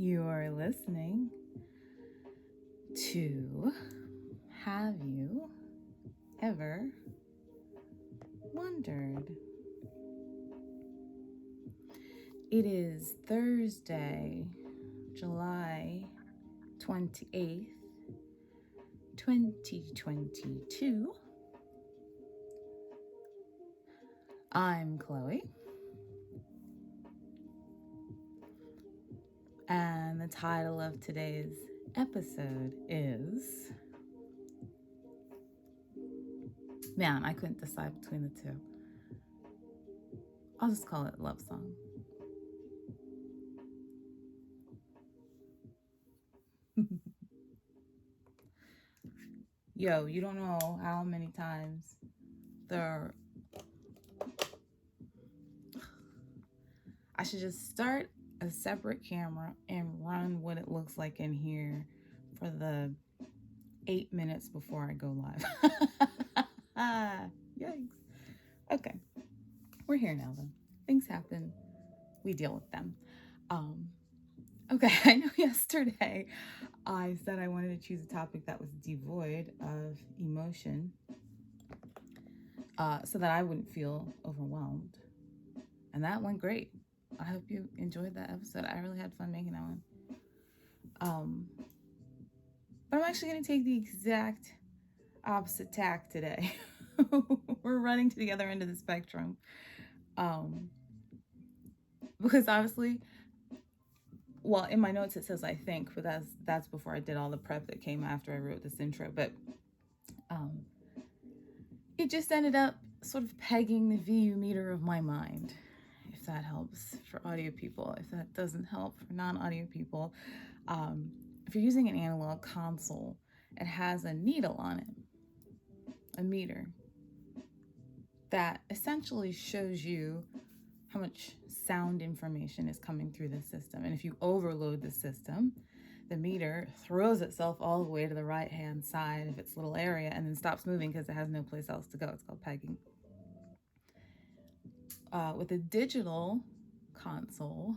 You're listening to Have You Ever Wondered? It is Thursday, July 28th, 2022. I'm Chloe. And the title of today's episode is... Man, I couldn't decide between the two. I'll just call it Lovesong. Yo, you don't know how many times I should just start a separate camera and run what it looks like in here for the 8 minutes before I go live. Yikes. Okay. We're here now, though. Things happen. We deal with them. Okay, I know yesterday I said I wanted to choose a topic that was devoid of emotion so that I wouldn't feel overwhelmed. And that went great. I hope you enjoyed that episode. I really had fun making that one. But I'm actually going to take the exact opposite tack today. We're running to the other end of the spectrum. Because honestly, well, in my notes it says I think, but that's before I did all the prep that came after I wrote this intro. But it just ended up sort of pegging the VU meter of my mind, if that helps for audio people. If that doesn't help for non-audio people, if you're using an analog console, it has a needle on it, a meter, that essentially shows you how much sound information is coming through the system. And if you overload the system, the meter throws itself all the way to the right-hand side of its little area and then stops moving because it has no place else to go. It's called pegging. With a digital console,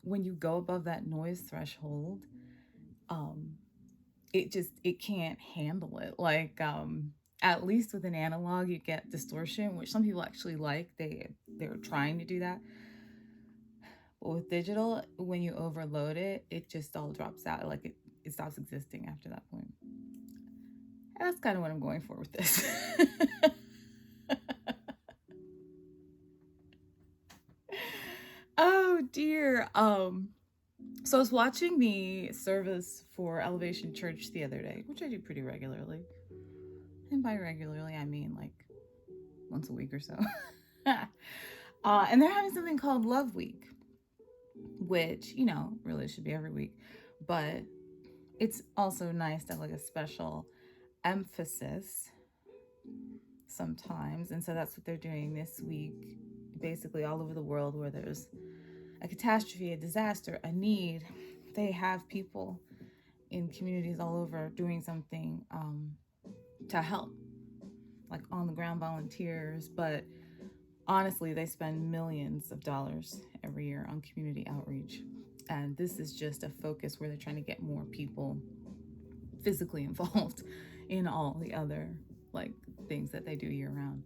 when you go above that noise threshold, it can't handle it. Like, at least with an analog, you get distortion, which some people actually like. They're trying to do that. But with digital, when you overload it, it just all drops out. Like it stops existing after that point. And that's kind of what I'm going for with this. Oh dear. So I was watching the service for Elevation Church the other day, which I do pretty regularly. And by regularly, I mean like once a week or so. And they're having something called Love Week, which, really should be every week. But it's also nice to have like a special emphasis sometimes. And so that's what they're doing this week, basically all over the world where there's a catastrophe, a disaster, a need. They have people in communities all over doing something to help, like on the ground volunteers. But honestly, they spend millions of dollars every year on community outreach. And this is just a focus where they're trying to get more people physically involved in all the other like things that they do year round.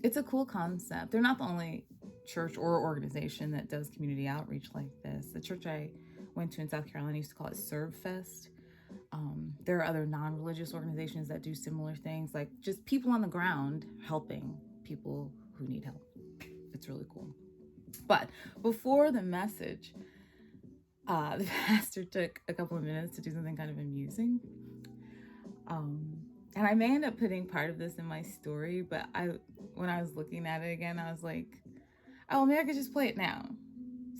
It's a cool concept. They're not the only church or organization that does community outreach like this. The church I went to in South Carolina used to call it Serve Fest. There are other non-religious organizations that do similar things, like just people on the ground helping people who need help. It's really cool. But before the message, the pastor took a couple of minutes to do something kind of amusing. And I may end up putting part of this in my story, but when I was looking at it again, I was like, oh, maybe I could just play it now,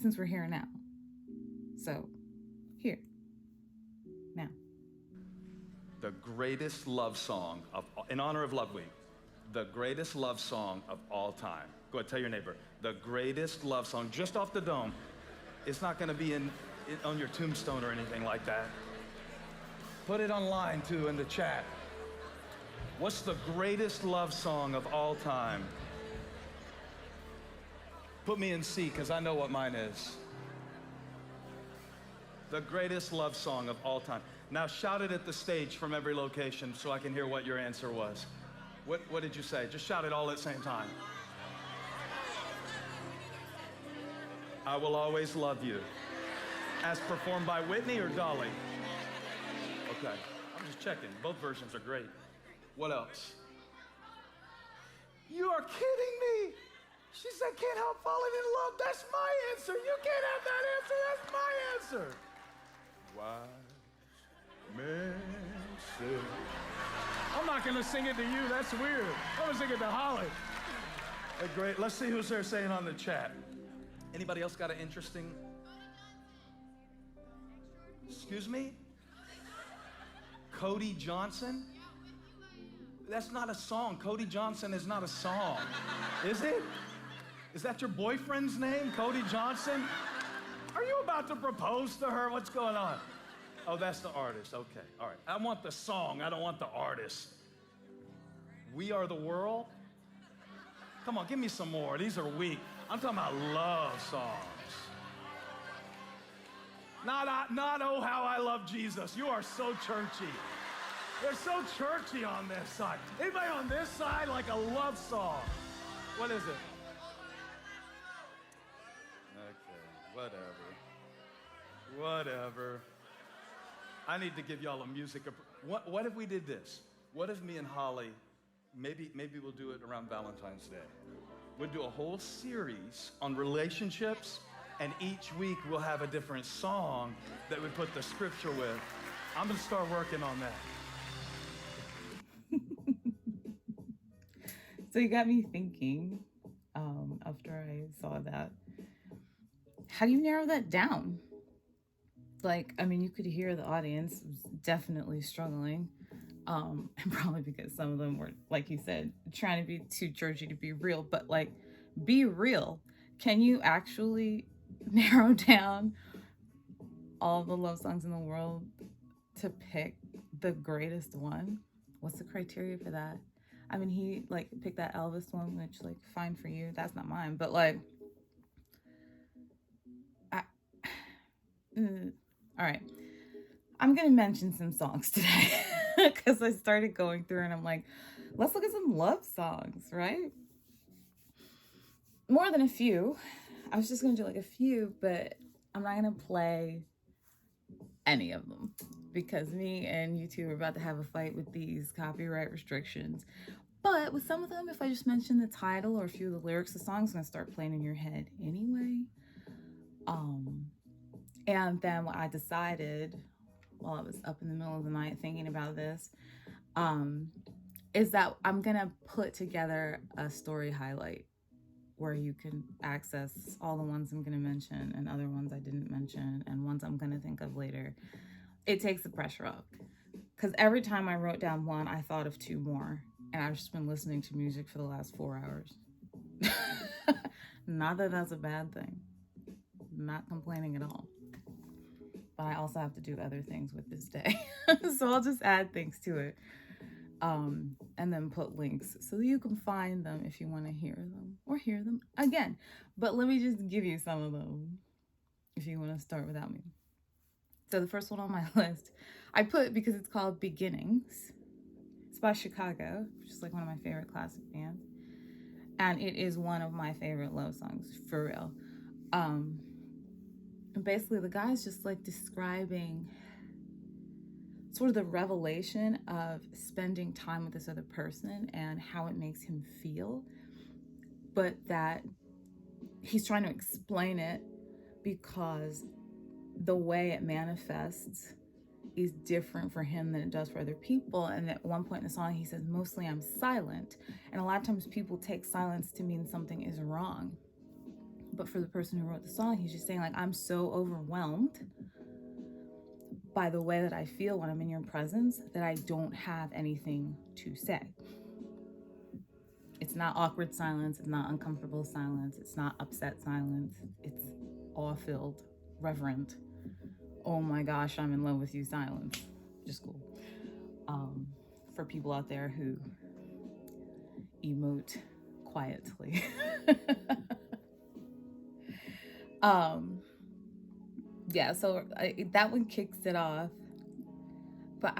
since we're here now. So, here, now. The greatest love song in honor of Love Week, the greatest love song of all time. Go ahead, tell your neighbor, the greatest love song, just off the dome. It's not gonna be on your tombstone or anything like that. Put it online too in the chat. What's the greatest love song of all time? Put me in C, because I know what mine is. The greatest love song of all time. Now shout it at the stage from every location so I can hear what your answer was. What did you say? Just shout it all at the same time. I Will Always Love You. As performed by Whitney or Dolly? Okay, I'm just checking. Both versions are great. What else? You are kidding me. She said, can't help falling in love. That's my answer. You can't have that answer. That's my answer. Wise men say. I'm not going to sing it to you. That's weird. I'm going to sing it to Holly. Great. Let's see who's there saying on the chat. Anybody else got an interesting? Excuse me? Cody Johnson? That's not a song. Cody Johnson is not a song. Is it? Is that your boyfriend's name, Cody Johnson? Are you about to propose to her? What's going on? Oh, that's the artist. Okay, all right. I want the song. I don't want the artist. We Are the World? Come on, give me some more. These are weak. I'm talking about love songs. Not Oh How I Love Jesus. You are so churchy. They're so churchy on this side. Anybody on this side like a love song? What is it? Okay, whatever. I need to give y'all a music. What if we did this? What if me and Holly, maybe we'll do it around Valentine's Day. We'll do a whole series on relationships, and each week we'll have a different song that we put the scripture with. I'm gonna start working on that. So you got me thinking, after I saw that, how do you narrow that down? Like, I mean, you could hear the audience was definitely struggling. And probably because some of them were, like you said, trying to be too churchy to be real, but like, be real. Can you actually narrow down all the love songs in the world to pick the greatest one? What's the criteria for that? I mean, he like picked that Elvis one, which like, fine for you. That's not mine, but like, all right. I'm going to mention some songs today because I started going through and I'm like, let's look at some love songs, right? More than a few. I was just going to do like a few, but I'm not going to play any of them because me and you two are about to have a fight with these copyright restrictions. But with some of them, if I just mention the title or a few of the lyrics, the song's going to start playing in your head anyway. And then what I decided while I was up in the middle of the night thinking about this, is that I'm gonna put together a story highlight where you can access all the ones I'm gonna mention and other ones I didn't mention and ones I'm gonna think of later. It takes the pressure off. Because every time I wrote down one, I thought of two more. And I've just been listening to music for the last 4 hours. Not that that's a bad thing. Not complaining at all. But I also have to do other things with this day. So I'll just add things to it. And then put links so that you can find them if you want to hear them or hear them again. But let me just give you some of them if you want to start without me. So the first one on my list, I put because it's called Beginnings. It's by Chicago, which is like one of my favorite classic bands. And it is one of my favorite love songs, for real. And basically the guy's just like describing sort of the revelation of spending time with this other person and how it makes him feel, but that he's trying to explain it because the way it manifests is different for him than it does for other people. And at one point in the song, he says, mostly I'm silent. And a lot of times people take silence to mean something is wrong. But for the person who wrote the song, he's just saying like, I'm so overwhelmed by the way that I feel when I'm in your presence that I don't have anything to say. It's not awkward silence. It's not uncomfortable silence. It's not upset silence. It's awe-filled, reverent, oh my gosh, I'm in love with you silence. Just cool. For people out there who emote quietly. Um, yeah, so that one kicks it off. But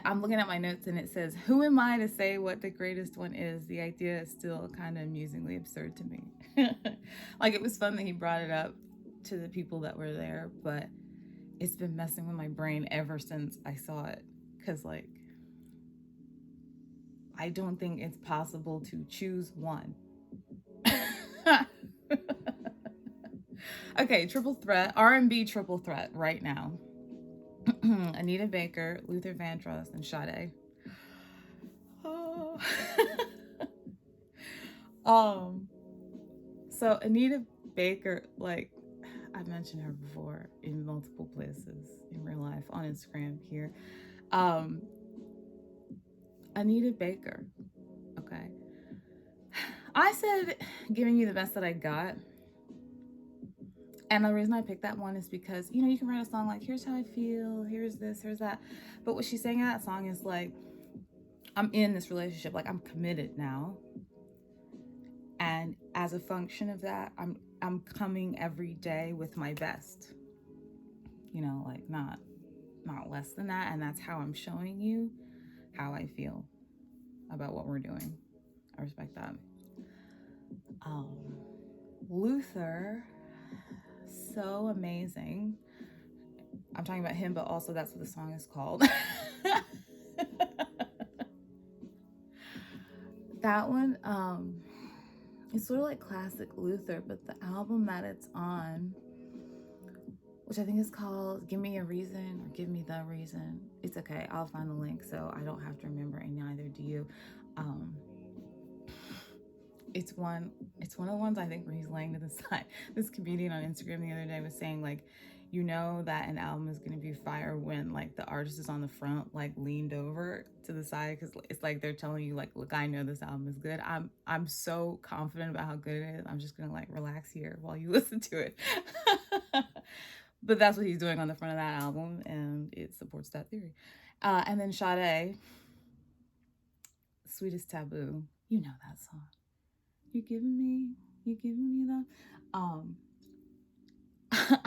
I'm looking at my notes and it says, "Who am I to say what the greatest one is?" The idea is still kind of amusingly absurd to me. Like, it was fun that he brought it up to the people that were there, but it's been messing with my brain ever since I saw it. Because, like, I don't think it's possible to choose one. Okay, triple threat, R&B triple threat right now. Anita Baker, Luther Vandross, and Sade. Oh. um, so Anita Baker, like, I've mentioned her before in multiple places in real life, on Instagram, here. Um, Anita Baker, okay. I said giving you the best that I got. And the reason I picked that one is because, you know, you can write a song like, here's how I feel, here's this, here's that. But what she's saying in that song is like, I'm in this relationship, like I'm committed now. And as a function of that, I'm coming every day with my best. You know, like not less than that. And that's how I'm showing you how I feel about what we're doing. I respect that. Luther, so amazing. I'm talking about him, but also that's what the song is called. That one, it's sort of like classic Luther, but the album that it's on, which I think is called Give Me a Reason or Give Me the Reason. It's okay, I'll find the link so I don't have to remember, and neither do you. It's one of the ones I think where he's laying to the side. This comedian on Instagram the other day was saying, like, you know that an album is going to be fire when, like, the artist is on the front, like, leaned over to the side, because it's like they're telling you, like, look, I know this album is good. I'm so confident about how good it is. I'm just gonna, like, relax here while you listen to it. But that's what he's doing on the front of that album, and it supports that theory. And then Sade, Sweetest, Taboo. You know that song. You're giving me the. I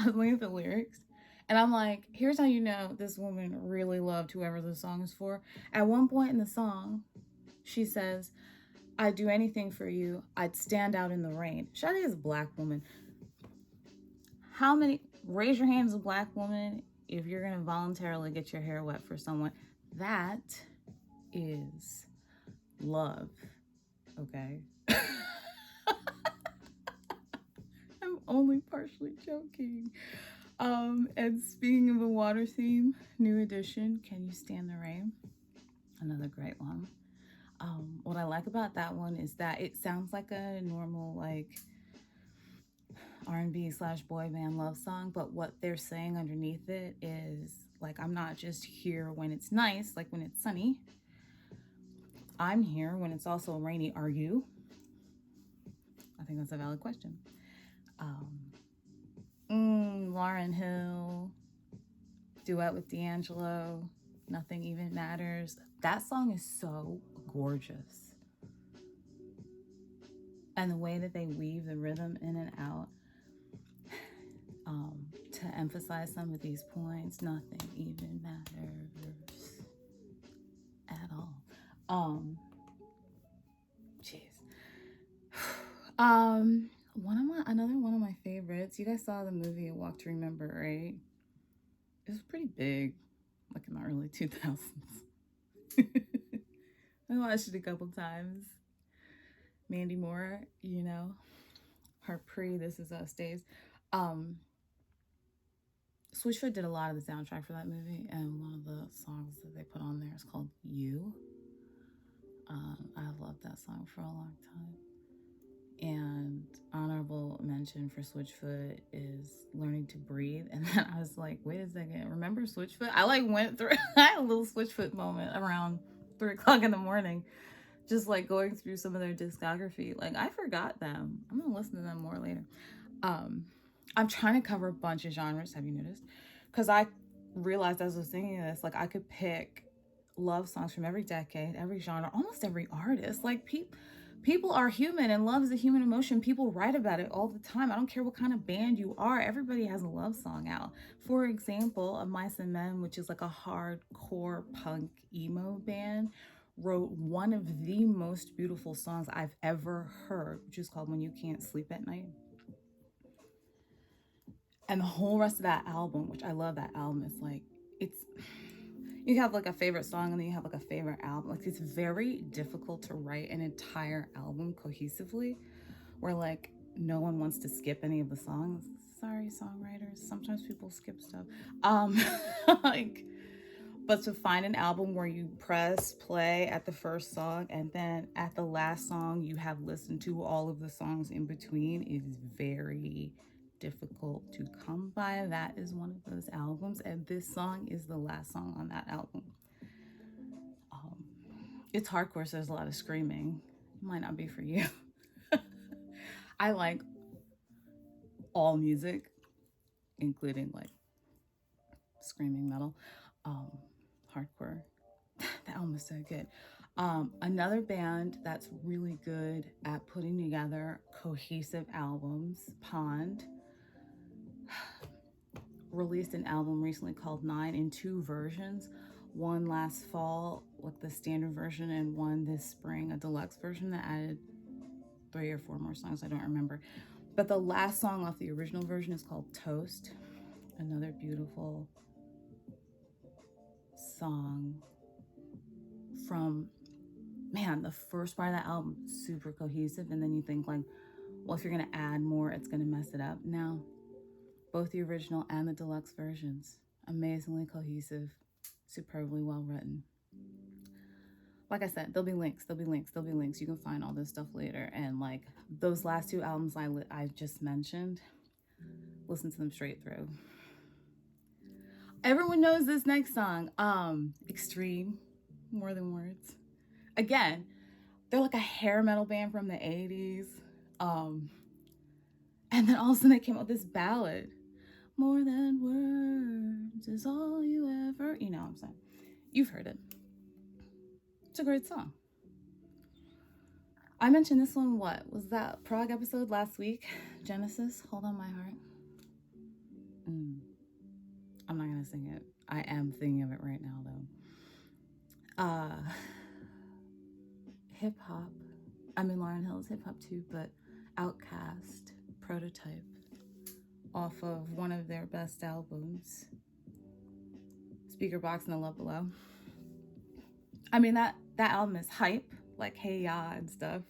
was looking at the lyrics, and I'm like, here's how you know this woman really loved whoever the song is for. At one point in the song, she says, "I'd do anything for you. I'd stand out in the rain." Sade is a black woman. How many? Raise your hand as a black woman if you're gonna voluntarily get your hair wet for someone. That is love. Okay. I'm only partially joking. And speaking of the water theme, new edition, Can You Stand the Rain? Another great one. What I like about that one is that it sounds like a normal, like, R&B / boy band love song, but what they're saying underneath it is, like, I'm not just here when it's nice, like when it's sunny. I'm here when it's also rainy. Are you? I think that's a valid question. Lauryn Hill, duet with D'Angelo, Nothing Even Matters. That song is so gorgeous. And the way that they weave the rhythm in and out to emphasize some of these points, nothing even matters at all. Jeez. Another one of my favorites. You guys saw the movie Walk to Remember, right? It was pretty big, like in the early 2000s. I watched it a couple times. Mandy Moore, you know, her pre-This Is Us days. Switchfoot did a lot of the soundtrack for that movie, and one of the songs that they put on there is called You. I've loved that song for a long time. And honorable mention for Switchfoot is Learning to Breathe. And then I was like, wait a second, remember Switchfoot? I like went through, I had a little Switchfoot moment around 3 o'clock in the morning, just like going through some of their discography. Like, I forgot them. I'm gonna listen to them more later. I'm trying to cover a bunch of genres, have you noticed? Because I realized as I was thinking this, like, I could pick love songs from every decade, every genre, almost every artist. Like, People are human, and love is a human emotion. People write about it all the time. I don't care what kind of band you are. Everybody has a love song out. For example, of Mice and Men, which is like a hardcore punk emo band, wrote one of the most beautiful songs I've ever heard, which is called When You Can't Sleep at Night. And the whole rest of that album, which I love that album, is like, it's, you have like a favorite song and then you have like a favorite album. Like, it's very difficult to write an entire album cohesively where like no one wants to skip any of the songs. Sorry, songwriters. Sometimes people skip stuff. Like, but to find an album where you press play at the first song and then at the last song you have listened to all of the songs in between is very difficult to come by. That is one of those albums, and this song is the last song on that album. It's hardcore, so there's a lot of screaming. It might not be for you. I like all music, including like screaming metal, hardcore. That album is so good. Another band that's really good at putting together cohesive albums, Pond, released an album recently called 9 in 2 versions. One last fall, like the standard version, and one this spring, a deluxe version that added 3 or 4 more songs, I don't remember. But the last song off the original version is called Toast. Another beautiful song from, man, the first part of that album, super cohesive. And then you think like, well, if you're gonna add more, it's gonna mess it up. Now, both the original and the deluxe versions, amazingly cohesive, superbly well written. Like I said, there'll be links. You can find all this stuff later. And like those last 2 albums I just mentioned, listen to them straight through. Everyone knows this next song, Extreme, More Than Words. Again, they're like a hair metal band from the 80s. And then all of a sudden they came out with this ballad. More than words is all you ever, you know what I'm saying. You've heard it. It's a great song. I mentioned this one, what was that Prague episode last week? Genesis, Hold On My Heart. I'm not gonna sing it. I am thinking of it right now though. Hip hop. I mean, Lauryn Hill is hip hop too, but OutKast, Prototype, off of one of their best albums, Speaker Box and the Love Below. I mean, that album is hype, like Hey Ya and stuff,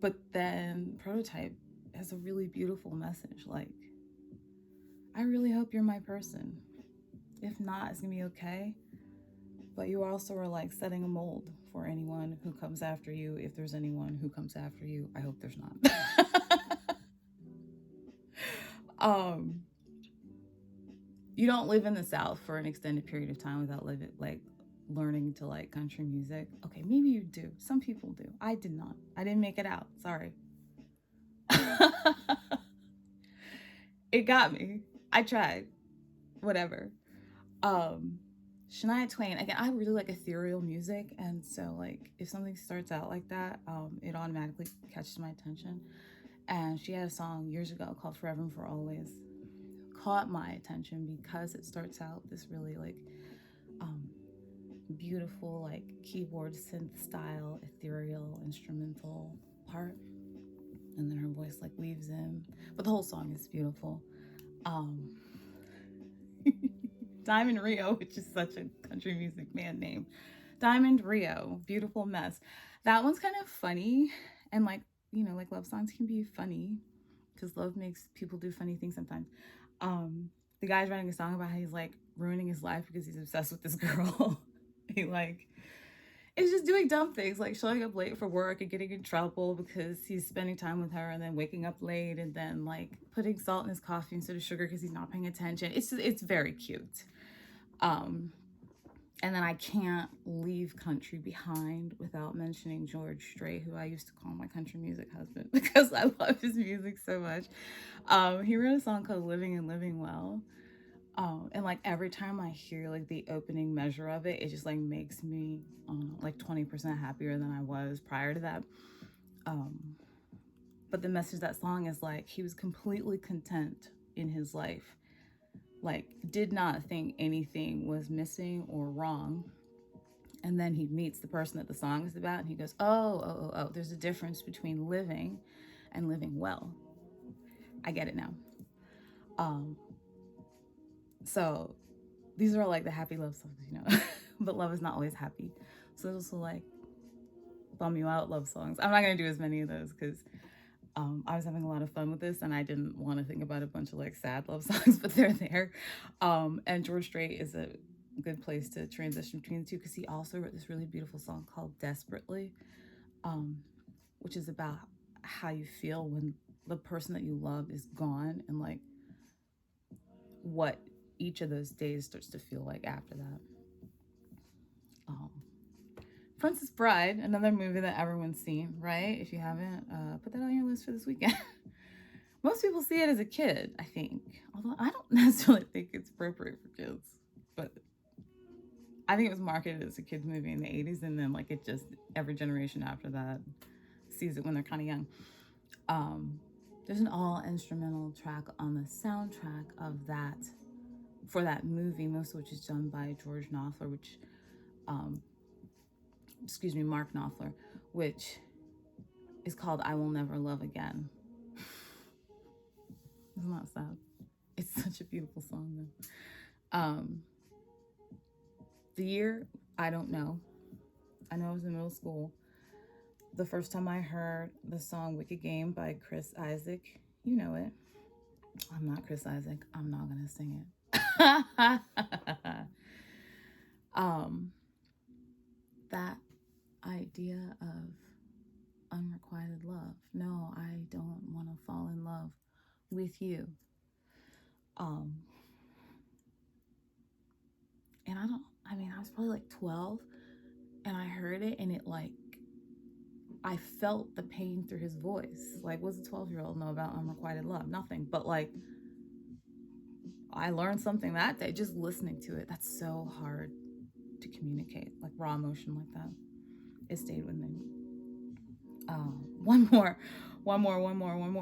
but then Prototype has a really beautiful message, like, I really hope you're my person. If not, it's gonna be okay. But you also are like setting a mold for anyone who comes after you. If there's anyone who comes after you, I hope there's not. You don't live in the South for an extended period of time without learning to like country music. Okay, maybe you do. Some people do. I did not. I didn't make it out. Sorry. It got me. I tried. Whatever. Shania Twain, again, I really like ethereal music, and so like if something starts out like that, it automatically catches my attention. And she had a song years ago called Forever and For Always. Caught my attention because it starts out this really like beautiful like keyboard synth style ethereal instrumental part, and then her voice like weaves in, but the whole song is beautiful. Diamond Rio, which is such a country music band name. Diamond Rio, Beautiful Mess. That one's kind of funny, and like, you know, like love songs can be funny because love makes people do funny things sometimes. The guy's writing a song about how he's like ruining his life because he's obsessed with this girl. He like is just doing dumb things like showing up late for work and getting in trouble because he's spending time with her, and then waking up late, and then like putting salt in his coffee instead of sugar because he's not paying attention. It's very cute. And then I can't leave country behind without mentioning George Strait, who I used to call my country music husband because I love his music so much. He wrote a song called Living and Living Well. And like every time I hear like the opening measure of it, it just like makes me like 20% happier than I was prior to that. But the message of that song is like he was completely content in his life, like did not think anything was missing or wrong. And then he meets the person that the song is about, and he goes, oh, there's a difference between living and living well. I get it now. So these are all like the happy love songs, you know. But love is not always happy. So there's also like bum you out love songs. I'm not gonna do as many of those because I was having a lot of fun with this, and I didn't want to think about a bunch of like sad love songs, but they're there. And George Strait is a good place to transition between the two because he also wrote this really beautiful song called Desperately, which is about how you feel when the person that you love is gone, and like what each of those days starts to feel like after that. Princess Bride, another movie that everyone's seen, right? If you haven't, put that on your list for this weekend. Most people see it as a kid, I think. Although I don't necessarily think it's appropriate for kids. But I think it was marketed as a kid's movie in the 80s, and then like it just, every generation after that sees it when they're kind of young. There's an all-instrumental track on the soundtrack of that, for that movie, most of which is done by George Knopfler, which... Mark Knopfler, which is called I Will Never Love Again. Isn't that sad? It's such a beautiful song, though. The year, I don't know. I know I was in middle school. The first time I heard the song Wicked Game by Chris Isaak, you know it. I'm not Chris Isaak. I'm not going to sing it. That idea of unrequited love. No, I don't want to fall in love with you. And I was probably like 12, and I heard it, and it like, I felt the pain through his voice. Like, what's a 12-year-old know about unrequited love? Nothing. But like, I learned something that day just listening to it. That's so hard to communicate, like raw emotion like that. It stayed with me. One more.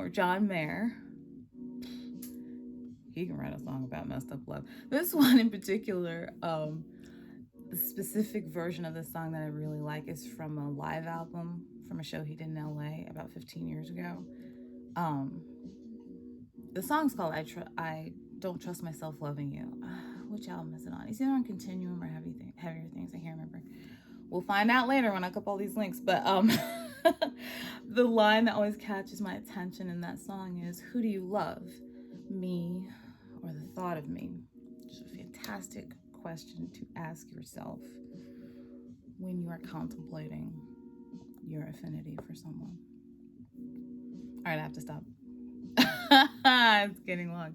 John Mayer. He can write a song about messed up love. This one in particular, the specific version of this song that I really like is from a live album from a show he did in LA about 15 years ago. The song's called I Don't Trust Myself Loving You. Which album is it on? Is it on Continuum or Heavier Things? I can't remember. We'll find out later when I look up all these links. But the line that always catches my attention in that song is, who do you love? Me or the thought of me? It's a fantastic question to ask yourself when you are contemplating your affinity for someone. All right, I have to stop. It's getting long.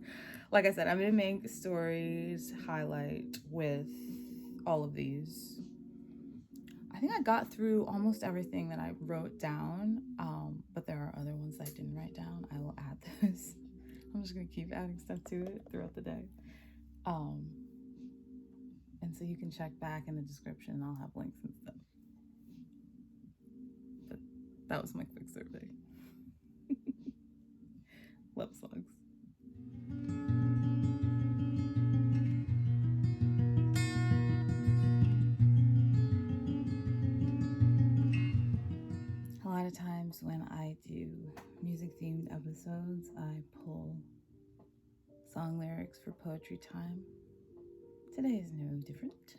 Like I said, I'm going to make stories highlight with all of these. I think I got through almost everything that I wrote down, but there are other ones that I didn't write down. I will add those. I'm just going to keep adding stuff to it throughout the day. And so you can check back in the description, and I'll have links and stuff. But that was my quick survey. Love songs. A lot of times when I do music-themed episodes, I pull song lyrics for poetry time. Today is no different.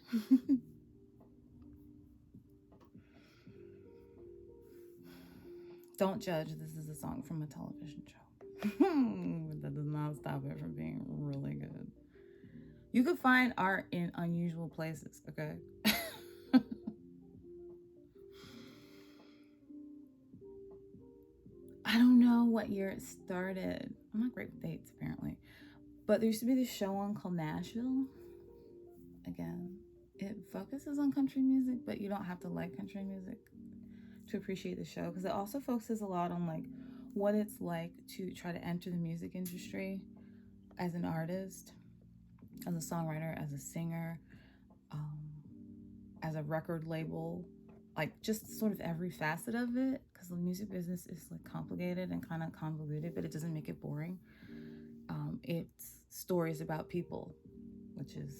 Don't judge, this is a song from a television show. That does not stop it from being really good. You could find art in unusual places, okay? I don't know what year it started. I'm not great with dates, apparently. But there used to be this show on called Nashville. Again, it focuses on country music, but you don't have to like country music to appreciate the show, because it also focuses a lot on like what it's like to try to enter the music industry as an artist, as a songwriter, as a singer, as a record label, like just sort of every facet of it, because the music business is like complicated and kind of convoluted, but it doesn't make it boring. It's stories about people, which is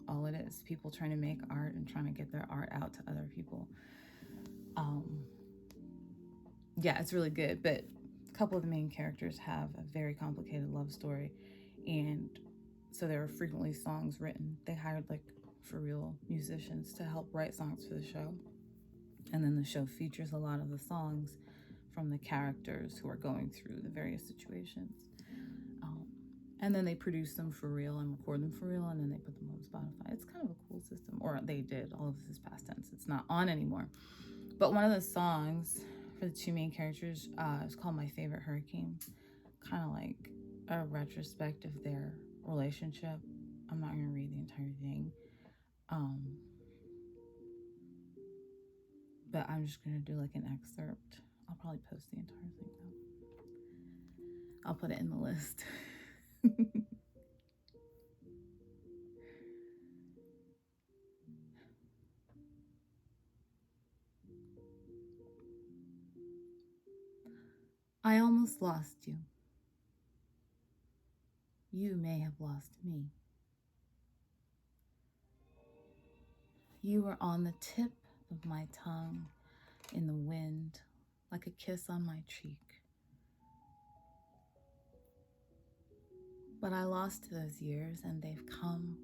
all it is. People trying to make art and trying to get their art out to other people. Yeah, it's really good, but a couple of the main characters have a very complicated love story, and so there are frequently songs written. They hired like for real musicians to help write songs for the show, and then the show features a lot of the songs from the characters who are going through the various situations. And then they produce them for real and record them for real, and then they put them on Spotify. It's kind of a cool system, or they did. All of this is past tense. It's not on anymore. But one of the songs for the two main characters is called My Favorite Hurricane. Kind of like a retrospect of their relationship. I'm not going to read the entire thing. But I'm just going to do like an excerpt. I'll probably post the entire thing though. I'll put it in the list. I almost lost you. You may have lost me. You were on the tip of my tongue in the wind, like a kiss on my cheek. But I lost those years, and they've come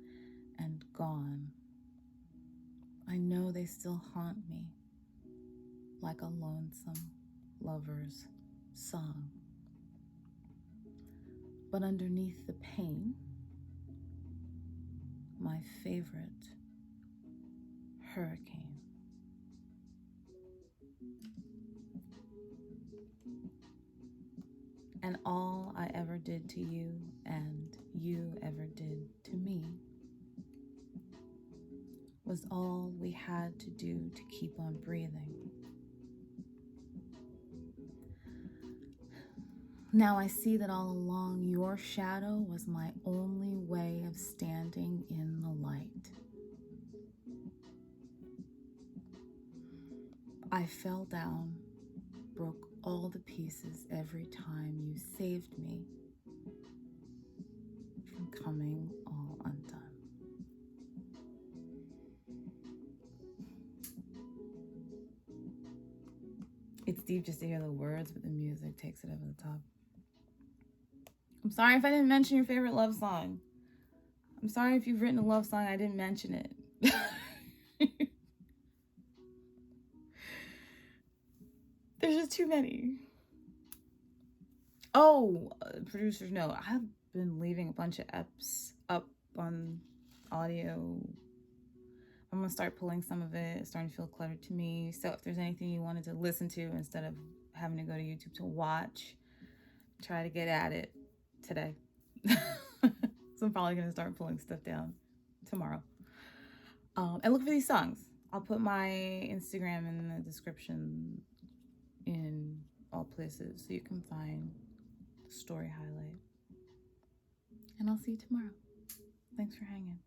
and gone. I know they still haunt me, like a lonesome lover's song. But underneath the pain, my favorite hurricane. And all I ever did to you and you ever did to me was all we had to do to keep on breathing. Now I see that all along your shadow was my only way of standing in the light. I fell down, broke all the pieces every time you saved me from coming all undone. It's deep just to hear the words, but the music takes it over the top. I'm sorry if I didn't mention your favorite love song. I'm sorry if you've written a love song, I didn't mention it. There's just too many. Oh, producers know, I've been leaving a bunch of eps up on audio. I'm gonna start pulling some of it. It's starting to feel cluttered to me. So if there's anything you wanted to listen to instead of having to go to YouTube to watch, try to get at it today. So I'm probably gonna start pulling stuff down tomorrow. And look for these songs. I'll put my Instagram in the description in all places so you can find the story highlight. And I'll see you tomorrow. Thanks for hanging.